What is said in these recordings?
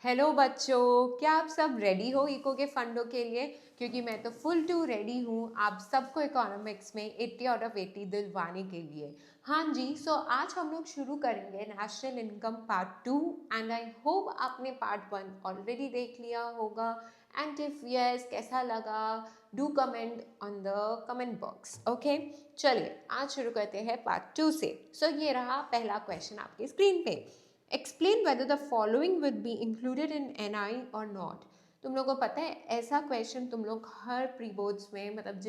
Hello बच्चों, क्या आप सब रेडी हो इको के फंडों के लिए? क्योंकि मैं तो फुल टू रेडी हूँ आप सबको इकोनॉमिक्स में 80 आउट ऑफ 80 दिलवाने के लिए। हाँ जी, सो आज हम लोग शुरू करेंगे national income part 2 and I hope आपने पार्ट 1 ऑलरेडी देख लिया होगा। एंड इफ यस, कैसा लगा do comment on the comment box. Okay, चलिए आज शुरू करते हैं पार्ट 2 से। सो ये रहा पहला क्वेश्चन आपकी स्क्रीन पे। Explain whether the following will be included in NI और नॉट। तुम लोगों को पता है ऐसा क्वेश्चन तुम लोग हर प्री बोर्ड्स में, मतलब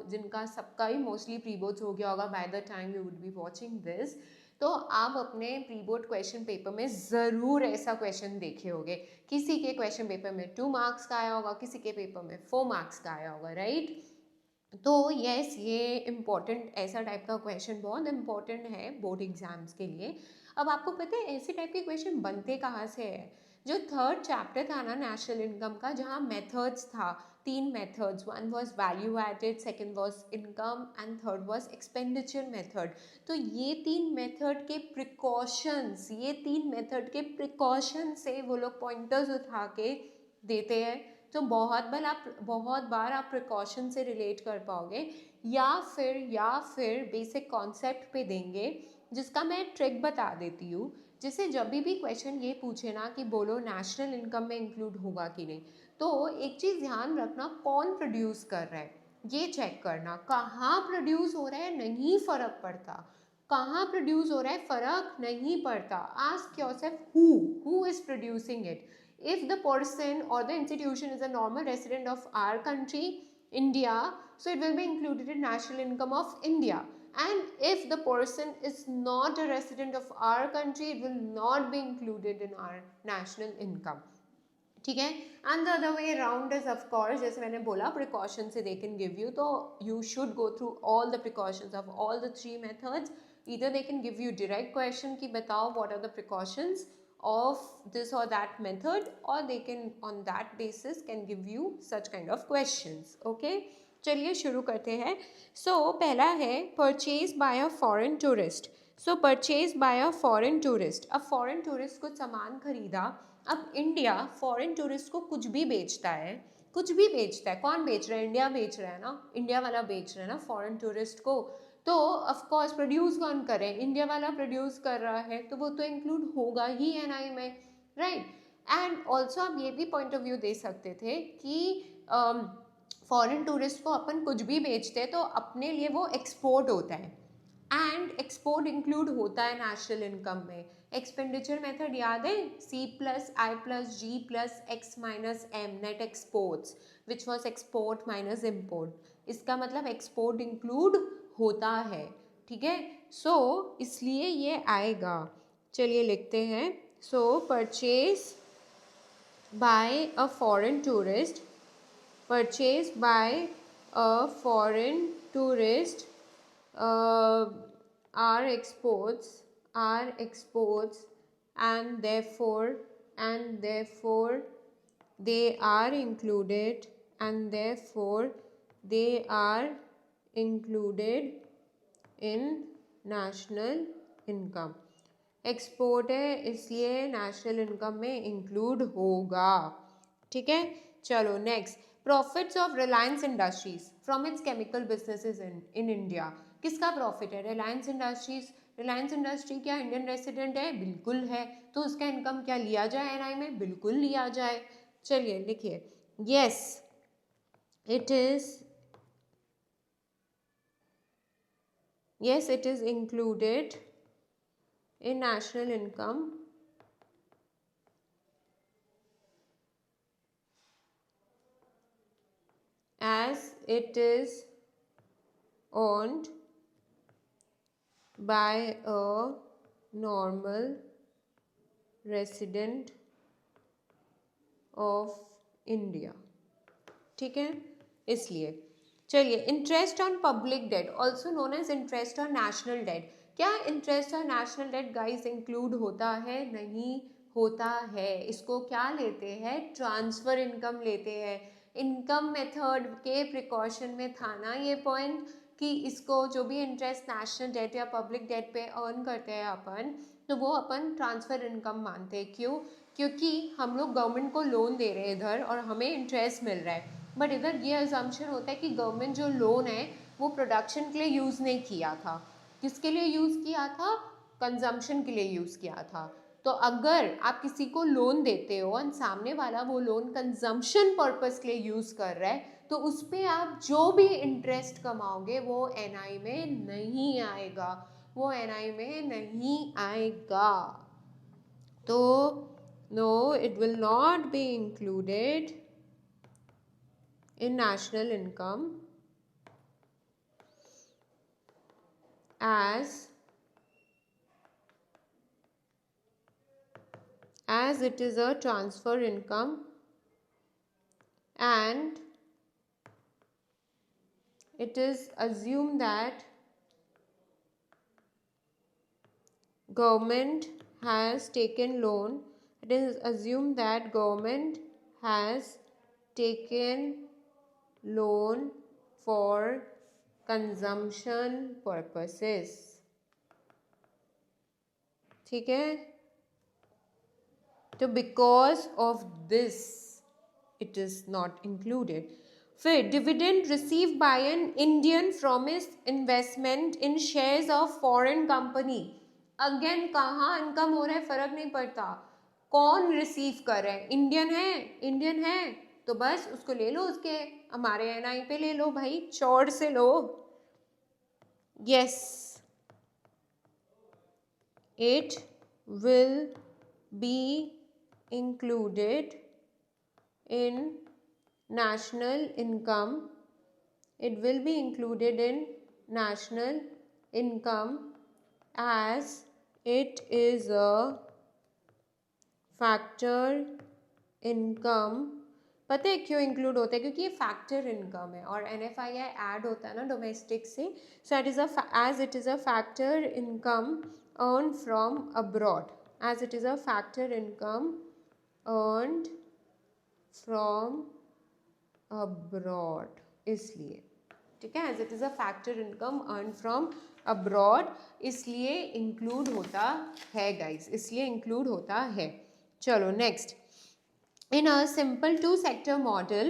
जिनका सबका ही मोस्टली प्री बोर्ड्स हो गया होगा by the time you would be watching this, तो आप अपने प्री बोर्ड क्वेश्चन पेपर में ज़रूर ऐसा क्वेश्चन देखे होंगे। किसी के क्वेश्चन पेपर में 2 मार्क्स का आया होगा, किसी के पेपर में 4 मार्क्स का आया होगा, राइट? तो यस, ये इम्पॉर्टेंट, ऐसा टाइप का क्वेश्चन बहुत इम्पॉर्टेंट है बोर्ड एग्जाम्स के लिए। अब आपको पता है ऐसे टाइप के क्वेश्चन बनते कहाँ से है? जो थर्ड चैप्टर था ना नेशनल इनकम का, जहाँ मेथड्स था, 3 methods, one was value added, second was income and third was expenditure method. तो ये 3 मेथड के प्रिकॉशंस, ये 3 मेथड के प्रिकॉशन से वो लोग पॉइंटर्स उठा के देते हैं। तो बहुत बार आप प्रिकॉशन से रिलेट कर पाओगे, या फिर बेसिक कॉन्सेप्ट पे देंगे, जिसका मैं ट्रिक बता देती हूँ। जैसे जब भी क्वेश्चन ये पूछे ना कि बोलो नेशनल इनकम में इंक्लूड होगा कि नहीं, तो एक चीज़ ध्यान रखना, कौन प्रोड्यूस कर रहा है ये चेक करना। कहाँ प्रोड्यूस हो रहा है नहीं फ़र्क पड़ता, कहाँ प्रोड्यूस हो रहा है फ़र्क नहीं पड़ता। Ask yourself who is producing it. If the person or the institution is a normal resident of our country, India, so it will be included in national income of India. And if the person is not a resident of our country, it will not be included in our national income. ठीक है? And the other way around is of course, जैसे मैंने बोला precaution से they can give you, तो you should go through all the precautions of all the 3 methods. Either they can give you direct question कि बताओ what are the precautions of this or that method, or they can on that basis can give you such kind of questions. Okay, चलिए शुरू करते हैं। सो पहला है purchase by a foreign tourist. So purchase by a foreign tourist, अब foreign tourist कुछ सामान खरीदा। अब इंडिया फॉरेन टूरिस्ट को कुछ भी बेचता है, कुछ भी बेचता है। कौन बेच रहा है? इंडिया बेच रहा है ना, इंडिया वाला बेच रहा है ना फॉरेन टूरिस्ट को। तो ऑफ कोर्स प्रोड्यूस कौन करे? इंडिया वाला प्रोड्यूस कर रहा है, तो वो तो इंक्लूड होगा ही एनआई में, राइट? एंड ऑल्सो आप ये भी पॉइंट ऑफ व्यू दे सकते थे कि फॉरेन टूरिस्ट को अपन कुछ भी बेचते हैं तो अपने लिए वो एक्सपोर्ट होता है, एंड एक्सपोर्ट इंक्लूड होता है नेशनल इनकम में। एक्सपेंडिचर मेथड याद है? C+I+G+X-M net exports, which was export minus import. इसका मतलब एक्सपोर्ट इंक्लूड होता है, ठीक है? सो इसलिए ये आएगा। चलिए लिखते हैं। सो purchase by a foreign tourist, purchase by a foreign tourist are exports, and therefore they are included, and therefore they are included in national income. Export है इसलिए नेशनल इनकम में इंक्लूड होगा, ठीक है? चलो next, profits of Reliance industries from its chemical businesses in India. किसका profit है? Reliance industries. Reliance industry क्या इंडियन रेसिडेंट है? बिल्कुल है। तो उसका इनकम क्या लिया जाए एनआई में? बिल्कुल लिया जाए। चलिए लिखिए, yes it is included in national income as it is owned by a normal resident of India, ठीक है? इसलिए चलिए, interest on public debt also known as interest on national debt. क्या interest on national debt guys include होता है? नहीं होता है। इसको क्या लेते हैं? ट्रांसफर इनकम लेते हैं। इनकम मेथड के प्रिकॉशन में था ना ये पॉइंट कि इसको जो भी इंटरेस्ट नेशनल डेट या पब्लिक डेट पे अर्न करते हैं अपन, तो वो अपन ट्रांसफर इनकम मानते हैं। क्यों? क्योंकि हम लोग गवर्नमेंट को लोन दे रहे हैं इधर और हमें इंटरेस्ट मिल रहा है, बट इधर ये अजम्पशन होता है कि गवर्नमेंट जो लोन है वो प्रोडक्शन के लिए यूज़ नहीं किया था। किसके लिए यूज़ किया था? कंजम्पशन के लिए यूज़ किया था। तो अगर आप किसी को लोन देते हो और सामने वाला वो लोन कंजम्पशन पर्पस के लिए यूज़ कर रहा है, तो उस पर आप जो भी इंटरेस्ट कमाओगे वो एनआई में नहीं आएगा, वो एनआई में नहीं आएगा। तो no, it will not be included in national income as it is a transfer income and it is assumed that government has taken loan. It is assumed that government has taken loan for consumption purposes. ठीक है, तो because of this it is not included. फिर dividend receive by an Indian from is investment in shares of foreign company. Again कहाँ income हो रहा है फर्क नहीं पड़ता, कौन रिसीव कर रहा है, इंडियन है तो बस उसको ले लो, उसके हमारे एनआई पे ले लो भाई, चौड़ से लो। Yes, it will be included in national income. It will be included in national income as it is a factor income. पता है क्यों इंक्लूड होता है? क्योंकि ये फैक्टर इनकम है और NFII ऐड होता है ना डोमेस्टिक से, so it is as it is a factor income earned from abroad, as it is a factor income earned from abroad, इसलिए ठीक है, as it is a factor income earned from abroad, इसलिए include होता है guys, इसलिए include होता है। चलो next, in a simple two-sector model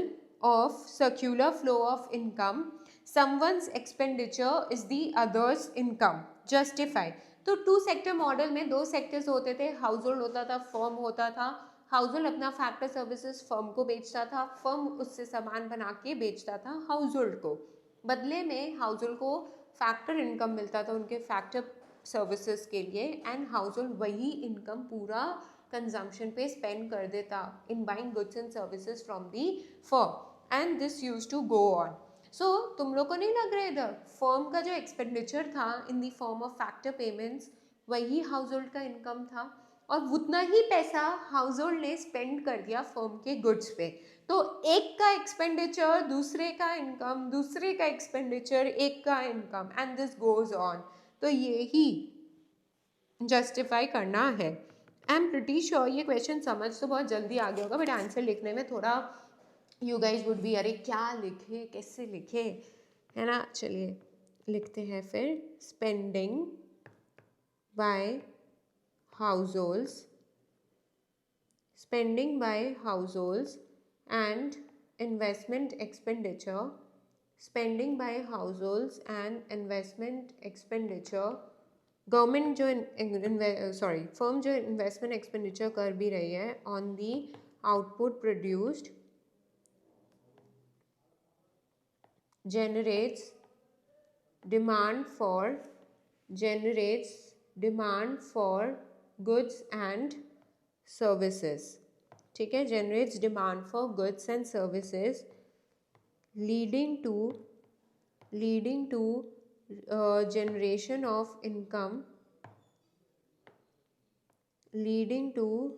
of circular flow of income, someone's expenditure is the other's income. Justify. तो टू सेक्टर मॉडल में दो सेक्टर्स होते थे, हाउस होल्ड होता था, फर्म होता था। हाउस होल्ड अपना फैक्टर सर्विसेज फर्म को बेचता था, फर्म उससे सामान बना के बेचता था हाउस होल्ड को। बदले में हाउस होल्ड को फैक्टर इनकम मिलता था उनके फैक्टर सर्विसेज के लिए, एंड हाउस होल्ड वही इनकम पूरा कंजम्पशन पे स्पेंड कर देता in buying goods and services from the firm, and this used to go on. So तुम लोग को नहीं लग रहा है इधर फर्म का जो एक्सपेंडिचर था in the form of factor payments वही हाउस होल्ड का इनकम था, और उतना ही पैसा हाउस होल्ड ने स्पेंड कर दिया फर्म के गुड्स पे। तो एक का एक्सपेंडिचर दूसरे का इनकम, दूसरे का एक्सपेंडिचर एक का income, and this goes on. तो ये ही जस्टिफाई करना है। आई एम प्रिटी श्योर ये क्वेश्चन समझ तो बहुत जल्दी आ गया होगा, बट आंसर लिखने में थोड़ा यू गाइज वुड बी अरे क्या लिखे, कैसे लिखे, है ना। चलिए लिखते हैं फिर, spending by households, spending by households and investment expenditure, spending by households and investment expenditure। Government जो फर्म जो इन्वेस्टमेंट एक्सपेंडिचर कर भी रही है on the output produced generates demand for goods and services। ठीक है, generates demand for goods and services leading to generation of income, leading to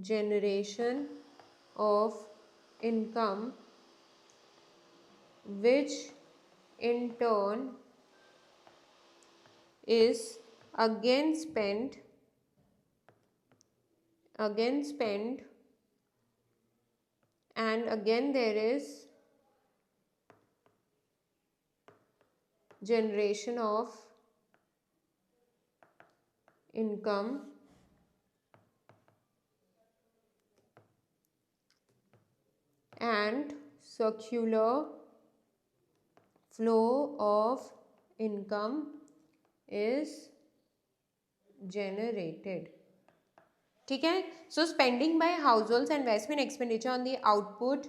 generation of income, which in turn is again spent and again there is generation of income and circular flow of income is generated. ठीक है. So spending by households and investment expenditure on the output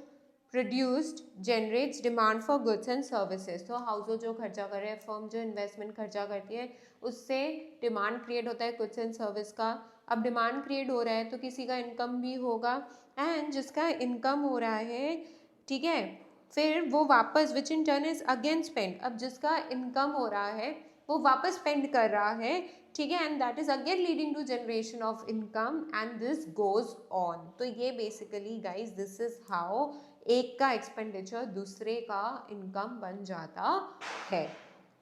produced generates demand for goods and services. तो household जो खर्चा कर रहे हैं, firm जो investment खर्चा करती है, उससे डिमांड क्रिएट होता है गुड्स एंड सर्विस का. अब डिमांड क्रिएट हो रहा है तो किसी का इनकम भी होगा, एंड जिसका इनकम हो रहा है, ठीक है, फिर वो वापस which in turn is again spend. अब जिसका इनकम हो रहा है वो वापस स्पेंड कर रहा है, ठीक है, and that is again leading to generation of income and this goes on. तो ये basically guys this is how एक का एक्सपेंडिचर दूसरे का इनकम बन जाता है.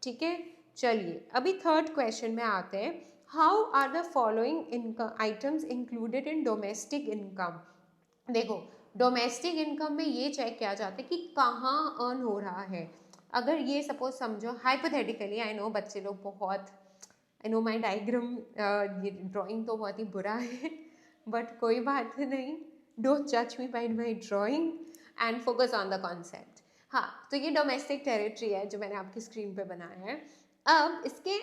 ठीक है, चलिए अभी थर्ड क्वेश्चन में आते हैं. How are the following income items included in domestic income. देखो डोमेस्टिक इनकम में ये चेक किया जाता है कि कहाँ अर्न हो रहा है. अगर ये सपोज समझो हाइपोथेटिकली, आई नो बच्चे लोग बहुत, आई नो माई डायग्राम, ये ड्राइंग तो बहुत ही बुरा है बट कोई बात नहीं, डोंट जज me by my drawing and focus on the concept. हाँ, तो ये डोमेस्टिक टेरिटरी है जो मैंने आपकी स्क्रीन पे बनाया है. अब इसके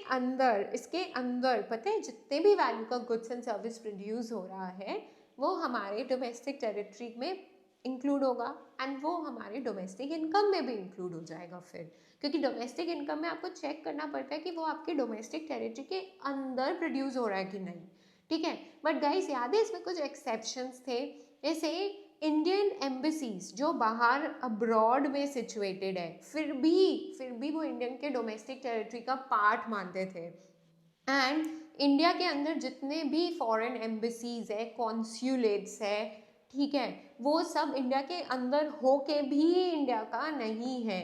अंदर पता है जितने भी वैल्यू का गुड्स एंड सर्विस प्रोड्यूस हो रहा है वो हमारे डोमेस्टिक टेरिटरी में इंक्लूड होगा, एंड वो हमारे डोमेस्टिक इनकम में भी इंक्लूड हो जाएगा फिर, क्योंकि डोमेस्टिक इनकम में आपको चेक करना पड़ता है कि वो आपके डोमेस्टिक टेरिटरी के अंदर प्रोड्यूस हो रहा है कि नहीं. ठीक है, बट गाइस याद है इसमें कुछ एक्सेप्शंस थे. जैसे इंडियन एम्बेसीज जो बाहर अब्रॉड में सिचुएटेड है, फिर भी वो इंडियन के डोमेस्टिक टेरिटरी का पार्ट मानते थे. एंड इंडिया के अंदर जितने भी फॉरेन एम्बेसीज है, कॉन्स्यूलेट्स है, ठीक है, वो सब इंडिया के अंदर हो के भी इंडिया का नहीं है.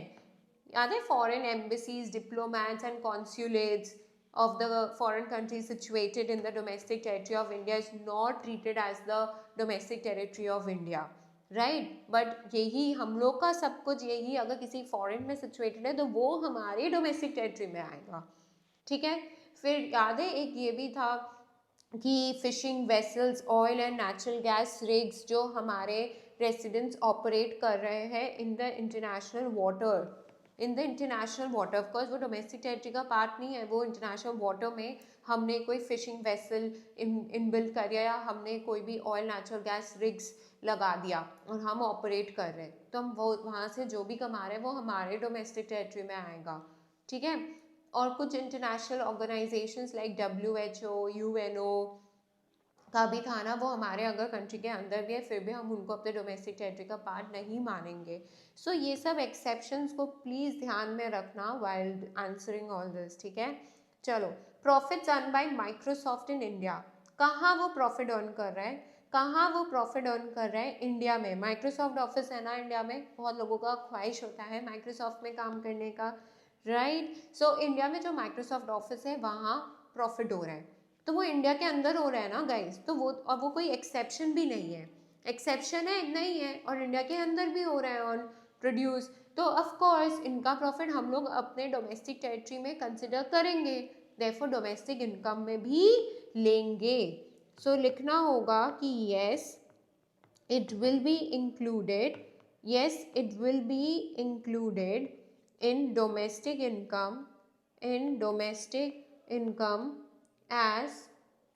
याद है, foreign embassies, diplomats and consulates of the foreign countries situated in the domestic territory of India is not treated as the domestic territory of India, right? but यही हम लोग का सब कुछ यही अगर किसी फॉरेन में सिचुएटेड है तो वो हमारे डोमेस्टिक टेरिटरी में आएगा. ठीक है, फिर याद है एक ये भी था कि fishing vessels, oil and natural gas rigs जो हमारे रेसिडेंट्स ऑपरेट कर रहे हैं in the international water, of course वो डोमेस्टिक टेरिटरी का पार्ट नहीं है, वो इंटरनेशनल वाटर में हमने कोई फिशिंग वेसल इनबिल्ड कर दिया या हमने कोई भी ऑयल नेचुरल गैस रिग्स लगा दिया और हम ऑपरेट कर रहे हैं, तो हम वो वहाँ से जो भी कमा रहे हैं वो हमारे डोमेस्टिक टेरिटरी में आएगा. ठीक है, और कुछ international organisations like WHO, UNO का भी था ना, वो हमारे अगर कंट्री के अंदर भी है फिर भी हम उनको अपने डोमेस्टिक टेरिटरी का पार्ट नहीं मानेंगे. सो ये सब एक्सेप्शंस को प्लीज़ ध्यान में रखना वाइल आंसरिंग ऑल दिस. ठीक है, चलो profits earn by Microsoft in India. कहाँ वो प्रॉफिट अर्न कर रहा है? इंडिया में. माइक्रोसॉफ्ट ऑफिस है ना इंडिया में, बहुत लोगों का ख्वाहिश होता है माइक्रोसॉफ्ट में काम करने का, राइट? सो इंडिया में जो माइक्रोसॉफ्ट ऑफिस है वहाँ प्रॉफिट हो रहा है, तो वो इंडिया के अंदर हो रहा है ना गाइस, तो वो कोई एक्सेप्शन भी नहीं है. एक्सेप्शन है नहीं है, और इंडिया के अंदर भी हो रहा है ऑन प्रोड्यूस, तो ऑफ कोर्स इनका प्रॉफिट हम लोग अपने डोमेस्टिक टेरिटरी में कंसिडर करेंगे, देयरफॉर डोमेस्टिक इनकम में भी लेंगे. सो लिखना होगा कि yes it will be included in domestic income as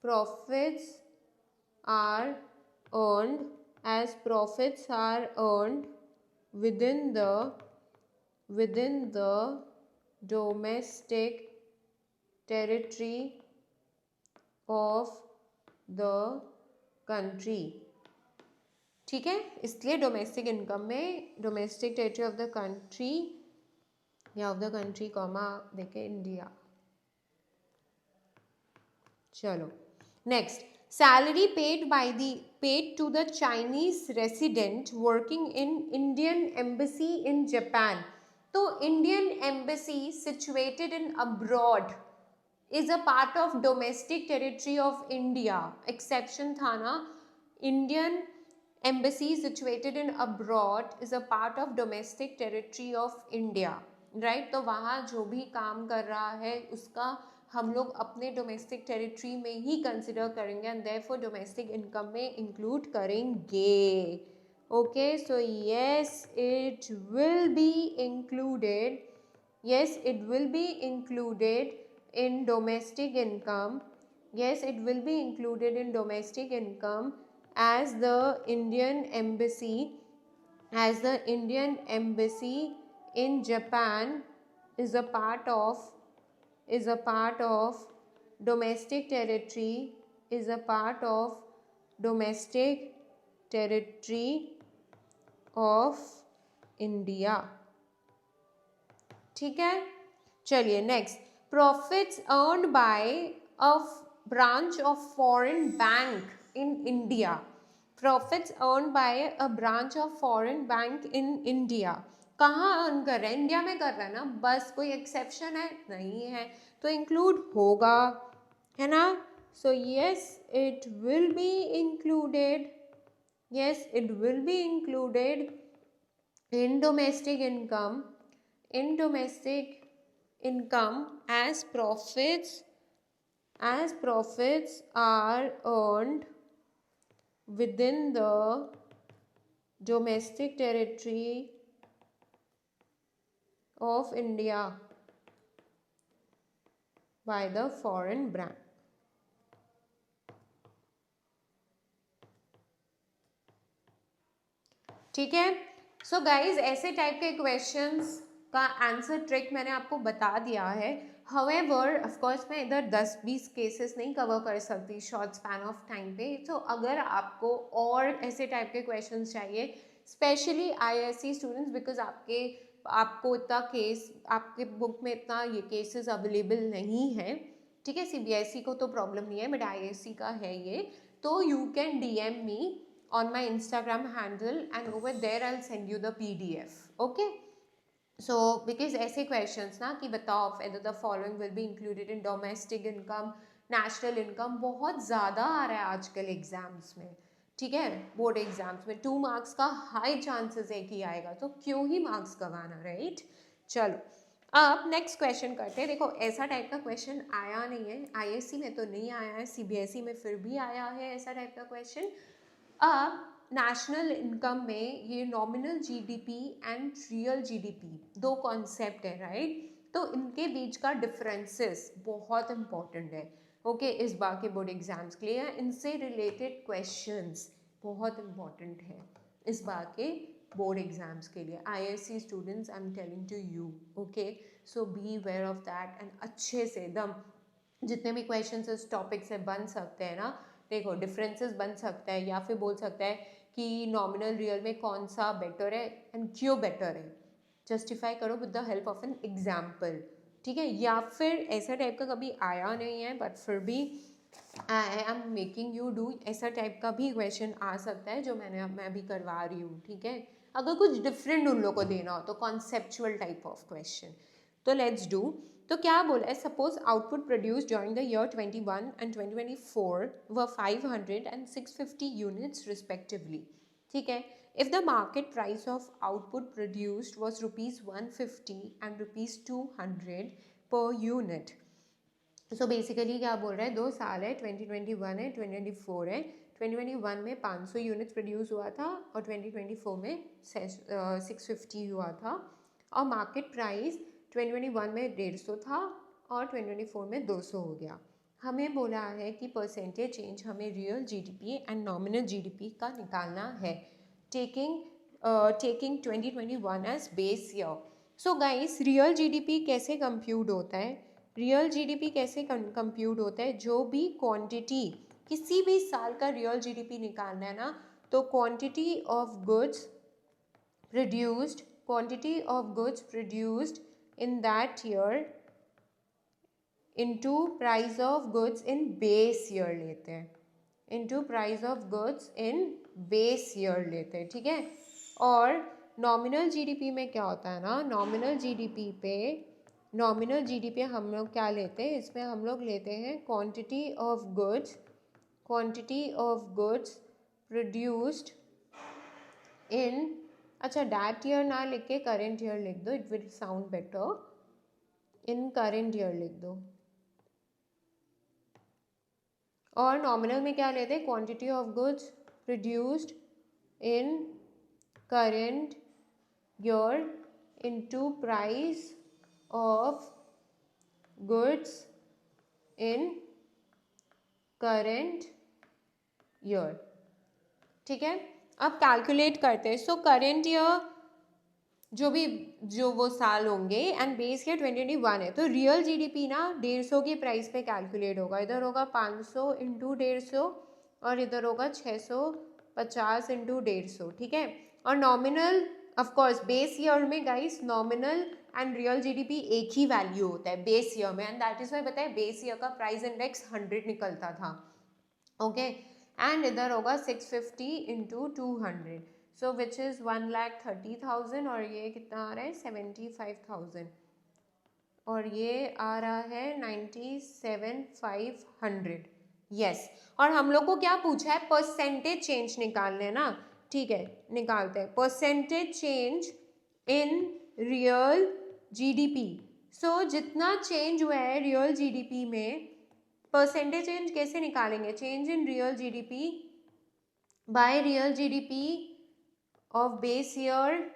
profits are earned within the domestic territory of the country. ठीक है, इसलिए डोमेस्टिक इनकम में domestic territory of the country या ऑफ द कंट्री कॉमा देखे इंडिया. चलो next, salary paid to the Chinese resident working in Indian embassy in Japan. तो Indian embassy situated in abroad is a part of domestic territory of India. Exception था ना, Indian embassy situated in abroad is a part of domestic territory of India, right? तो वहाँ जो भी काम कर रहा है उसका हम लोग अपने डोमेस्टिक टेरिटरी में ही कंसिडर करेंगे एंड देयरफॉर डोमेस्टिक इनकम में इंक्लूड करेंगे. Okay, so yes, it will be included. Yes, it will be included in domestic income. Yes, it will be included in domestic income as the Indian embassy, in Japan is a part of domestic territory, is a part of domestic territory of India. ठीक है, चलिए next. Profits earned by a branch of foreign bank in India. Profits earned by a branch of foreign bank in India. कहाँ earn कर रहे हैं? India में कर रहा है ना, बस कोई एक्सेप्शन है? नहीं है, तो इंक्लूड होगा, है ना. So yes, it will be included. Yes, it will be included in domestic income as profits are earned within the domestic territory of India by the foreign branch. ठीक है. सो गाइज, ऐसे type के questions का answer trick मैंने आपको बता दिया है. हाउएवर ऑफकोर्स मैं इधर 10-20 केसेस नहीं कवर कर सकती शॉर्ट स्पैन ऑफ टाइम पे. तो अगर आपको और ऐसे टाइप के क्वेश्चंस चाहिए, स्पेशली आईएससी स्टूडेंट्स, बिकॉज आपको इतना केस, आपके बुक में इतना ये केसेस अवेलेबल नहीं है. ठीक है, सीबीएसई को तो प्रॉब्लम नहीं है, बट आईएससी का है ये. तो you can DM me on my Instagram handle and over there I'll send you the PDF. Okay, so because ऐसे questions ना कि बताओ whether the following will be included in domestic income, national income, बहुत ज़्यादा आ रहा है आजकल exams में. ठीक है, बोर्ड एग्जाम्स में 2 मार्क्स का हाई चांसेस है कि आएगा, तो क्यों ही मार्क्स गंवाना, राइट. चलो, अब नेक्स्ट क्वेश्चन करते हैं. देखो, ऐसा टाइप का क्वेश्चन आया नहीं है, आईएससी में तो नहीं आया है, सीबीएसई में फिर भी आया है ऐसा टाइप का क्वेश्चन. अब नेशनल इनकम में ये nominal GDP and real GDP दो कॉन्सेप्ट है, राइट. तो इनके बीच का डिफरेंसेस बहुत इंपॉर्टेंट है. ओके, इस बार के बोर्ड एग्जाम्स के लिए इनसे रिलेटेड क्वेश्चंस बहुत इंपॉर्टेंट है इस बार के बोर्ड एग्जाम्स के लिए. ISC students, I am telling to you. Okay, so be aware of that and अच्छे से एकदम जितने भी क्वेश्चंस इस टॉपिक से बन सकते हैं ना. देखो, डिफरेंसेस बन सकता है, या फिर बोल सकता है कि नॉमिनल रियल में कौन सा बेटर है एंड क्यों बेटर है, जस्टिफाई करो with the help of an example. ठीक है, या फिर ऐसा टाइप का कभी आया नहीं है बट फिर भी I am making you do. ऐसा टाइप का भी क्वेश्चन आ सकता है जो मैं भी करवा रही हूँ. ठीक है, अगर कुछ डिफरेंट उन लोगों को देना हो तो कॉन्सेप्चुअल टाइप ऑफ क्वेश्चन. तो लेट्स डू. तो क्या बोला है, suppose output produce during the year 21 and 2024 व 500 एंड 650 यूनिट्स रिस्पेक्टिवली. ठीक है, if the market price of output produced was ₹150 and ₹200 per unit. So basically क्या बोल रहा है, 2 साल है, 2021 है, 2024 है. 2021 में 500 यूनिट्स प्रोड्यूस हुआ था और 2024 में 650 हुआ था. और मार्केट प्राइस 2021 में 150 था और 2024 में 200 हो गया. हमें बोला है कि परसेंटेज चेंज हमें real GDP and nominal GDP का निकालना है, taking 2021 as base year. So guys, real GDP कैसे कंप्यूट होता है? रियल जीडीपी कैसे कंप्यूट होता है? जो भी क्वांटिटी, किसी भी साल का रियल जीडीपी निकालना है ना, तो quantity of goods produced in that year into price of goods in base year लेते हैं, into price of goods in base year लेते हैं. ठीक है, और नॉमिनल जीडीपी में क्या होता है ना, नॉमिनल जीडीपी हम लोग क्या लेते हैं, इसमें हम लोग लेते हैं quantity of goods produced in, अच्छा डैट ईयर ना लिख के करेंट ईयर लिख दो, it will sound better. In current year लिख दो. और नॉमिनल में क्या लेते हैं, quantity of goods produced in current year into price of goods in current year. ठीक है, अब कैलकुलेट करते हैं. सो करेंट ईयर जो वो साल होंगे एंड बेस ईयर 2021 है, तो रियल जीडीपी ना 150 की प्राइस पे कैलकुलेट होगा. इधर होगा 500 इंटू 150 और इधर होगा 650 इंटू 150. ठीक है, और नॉमिनल ऑफकोर्स बेस ईयर में guys nominal and real GDP एक ही वैल्यू होता है बेस ईयर में, एंड दैट इज वाई बताए बेस ईयर का प्राइस इंडेक्स 100 निकलता था. ओके, एंड इधर होगा 650 इंटू 200, सो विच इज़ 1,30,000 और ये कितना आ रहा है 75,000 और ये आ रहा है 97,500. यस, और हम लोग को क्या पूछा है, परसेंटेज चेंज निकालने हैं ना. ठीक है, निकालते हैं percentage change in real GDP. So जितना चेंज हुआ है रियल जीडीपी में, परसेंटेज चेंज कैसे निकालेंगे, change in real GDP by real GDP of base year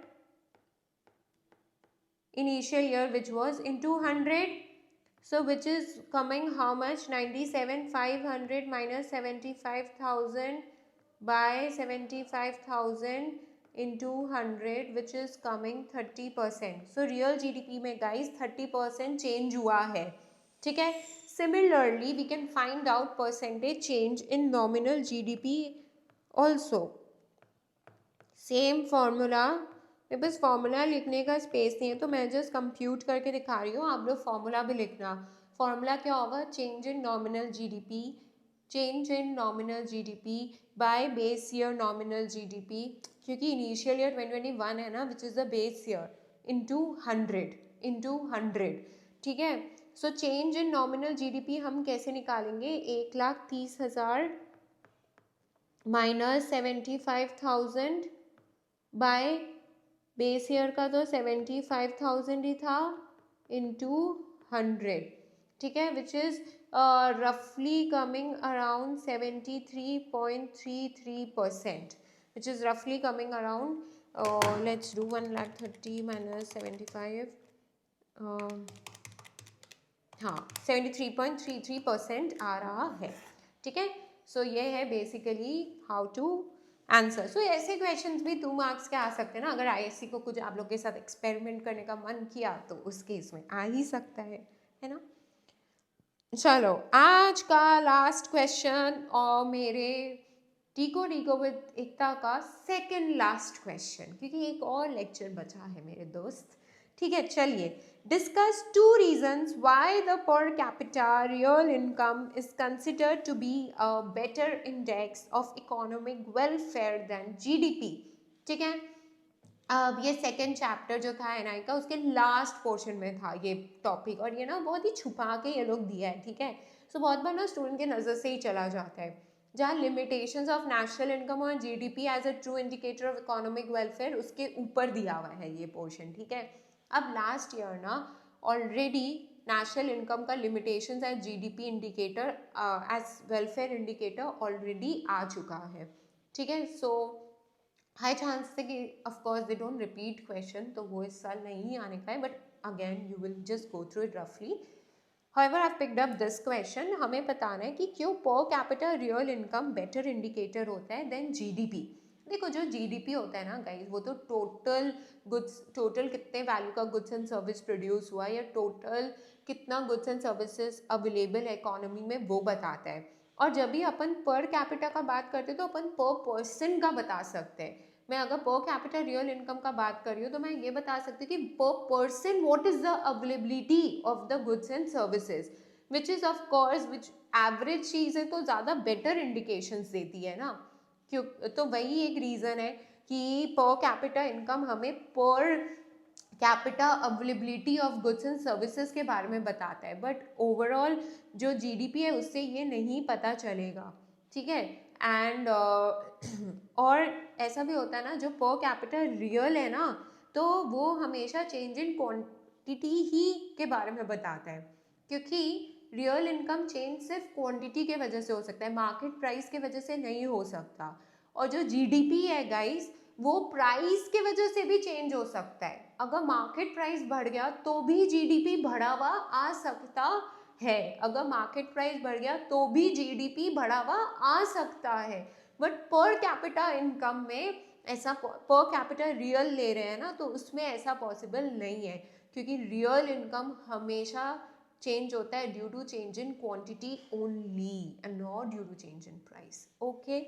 initial year which was into 100, so which is coming how much, 97,500 minus 75,000 by 75,000 into 100 which is coming 30%. so real GDP में guys 30% change हुआ है. ठीक है, similarly we can find out percentage change in nominal GDP also. Same formula, मेरे पास formula लिखने का space नहीं है तो मैं जस्ट कंप्यूट करके दिखा रही हूँ, आप लोग फॉर्मूला भी लिखना. फॉर्मूला क्या होगा, change in nominal GDP, change in nominal GDP by base year nominal GDP, क्योंकि इनिशियल ईयर 2021 है ना which is the base year, into 100. ठीक है, so change in nominal GDP हम कैसे निकालेंगे, 1,30,000 माइनस 75,000 बाय बेस ईयर का तो 75,000 ही था इंटू 100. ठीक है, विच इज़ रफली कमिंग अराउंड 73.33%, विच इज़ रफली coming around, let's do 1,30,000 minus 75, हाँ 73.33% आ रहा है. ठीक है, सो ये है बेसिकली हाउ टू आंसर. सो ऐसे क्वेश्चंस भी 2 मार्क्स के आ सकते हैं ना, अगर आईएससी को कुछ आप लोग के साथ एक्सपेरिमेंट करने का मन किया तो उस केस में आ ही सकता है ना. चलो आज का लास्ट क्वेश्चन और मेरे टीको विद एकता का सेकंड लास्ट क्वेश्चन, क्योंकि एक और लेक्चर बचा है मेरे दोस्त. ठीक है, चलिए discuss 2 reasons why the per capita real income is considered to be a better index of economic welfare than GDP. ठीक है, अब ये सेकंड चैप्टर जो था एनआई का उसके लास्ट पोर्शन में था ये टॉपिक, और ये ना बहुत ही छुपा के ये लोग दिया है. ठीक है, सो बहुत बार ना स्टूडेंट के नज़र से ही चला जाता है, जहाँ लिमिटेशंस ऑफ नेशनल इनकम और GDP as a true indicator of economic welfare उसके ऊपर दिया हुआ है ये पोर्शन. ठीक है, अब लास्ट ईयर ना ऑलरेडी नेशनल इनकम का limitations as GDP indicator as welfare indicator already आ चुका है. ठीक है, सो हाई चांस है कि of course they don't repeat question, तो वो इस साल नहीं आने का है, but again you will just go through it रफली. However, I've picked up this question. हमें बताना है कि क्यों पर capital real income better indicator होता है देन जीडीपी. देखो जो जीडीपी होता है ना गाइस, वो तो टोटल गुड्स, टोटल कितने वैल्यू का गुड्स एंड सर्विस प्रोड्यूस हुआ या टोटल कितना गुड्स एंड सर्विसेज अवेलेबल है इकोनॉमी में वो बताता है. और जब भी अपन पर कैपिटा का बात करते हैं तो अपन पर पर्सन का बता सकते हैं. मैं अगर पर कैपिटल रियल इनकम का बात कर रही हूँ तो मैं ये बता सकती हूँ कि पर person what is the availability of the goods and services, which is of course which average चीज़ें तो ज़्यादा बेटर इंडिकेशंस देती है ना. क्यों, तो वही एक रीज़न है कि पर कैपिटा इनकम हमें per capita availability of goods and services के बारे में बताता है, बट ओवरऑल जो जीडीपी है उससे ये नहीं पता चलेगा. ठीक है, एंड और ऐसा भी होता है ना जो पर कैपिटल रियल है ना, तो वो हमेशा चेंज इन क्वांटिटी ही के बारे में बताता है, क्योंकि रियल इनकम चेंज सिर्फ क्वांटिटी के वजह से हो सकता है, मार्केट प्राइस के वजह से नहीं हो सकता. और जो जीडीपी है गाइस वो प्राइस के वजह से भी चेंज हो सकता है। अगर मार्केट प्राइस बढ़ गया तो भी जीडीपी बढ़ावा आ सकता है, अगर मार्केट प्राइस बढ़ गया तो भी जीडीपी बढ़ावा आ सकता है। बट पर कैपिटा इनकम में ऐसा, पर कैपिटा रियल ले रहे हैं ना, तो उसमें ऐसा पॉसिबल नहीं है, क्योंकि रियल इनकम हमेशा चेंज होता है due to change in quantity only and not due to change in price. Okay,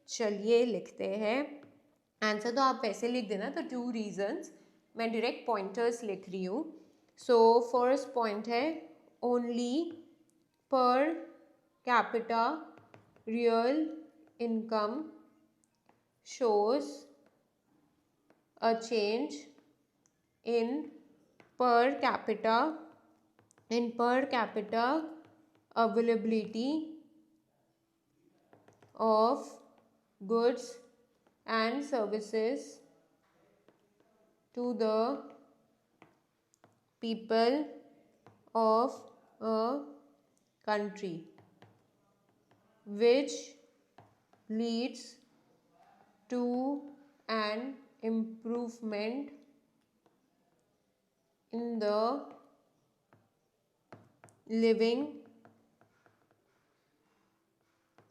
चलिए लिखते हैं आंसर। तो आप वैसे लिख देना, तो 2 रीजंस, मैं डायरेक्ट पॉइंटर्स लिख रही हूँ। सो फर्स्ट पॉइंट है only per capita real income shows a change in per capita availability of goods and services to the people of a country, which leads to an improvement in the living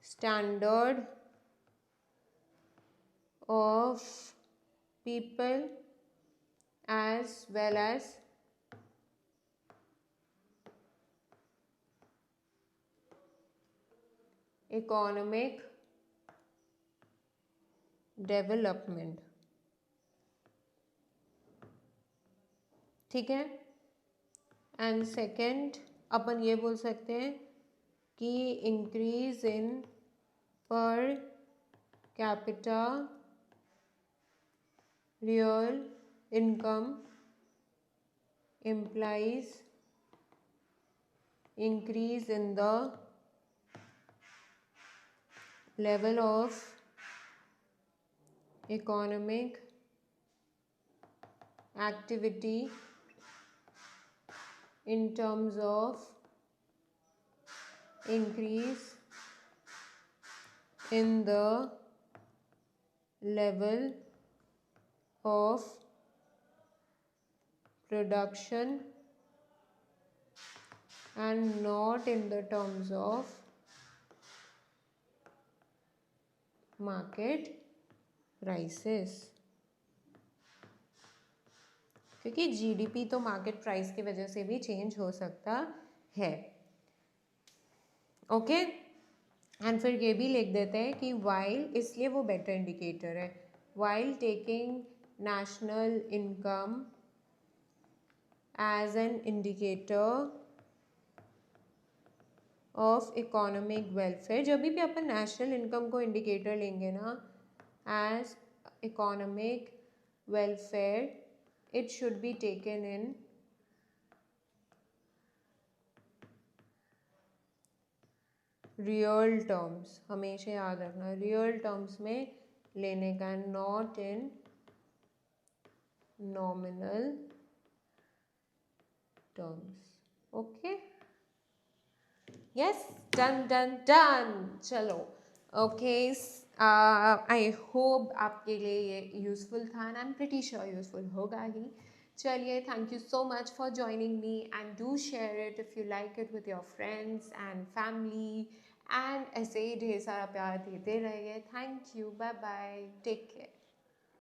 standard of people as well as economic development. ठीक है, and second अपन ये बोल सकते हैं कि increase in per capita real income implies increase in the level of economic activity in terms of increase in the level of production and not in the terms of market prices, क्योंकि GDP तो market price की वजह से भी change हो सकता है। Okay, and फिर ये भी लिख देते हैं कि वाइल, इसलिए वो बेटर इंडिकेटर है, while taking national income as an indicator of economic welfare. जब भी अपन नेशनल इनकम को इंडिकेटर लेंगे ना as economic welfare, it should be taken in real terms, हमेशा याद रखना real terms में लेने का, not in nominal terms। okay, yes, done। चलो, okay, आई होप आपके लिए ये यूज़फुल था, and I am pretty sure useful होगा ही। चलिए, thank you so much for joining me, and do share it if you like it with your friends and family, and ऐसे ही ढेर सारा प्यार देते रहिए। Thank you, bye bye, take care.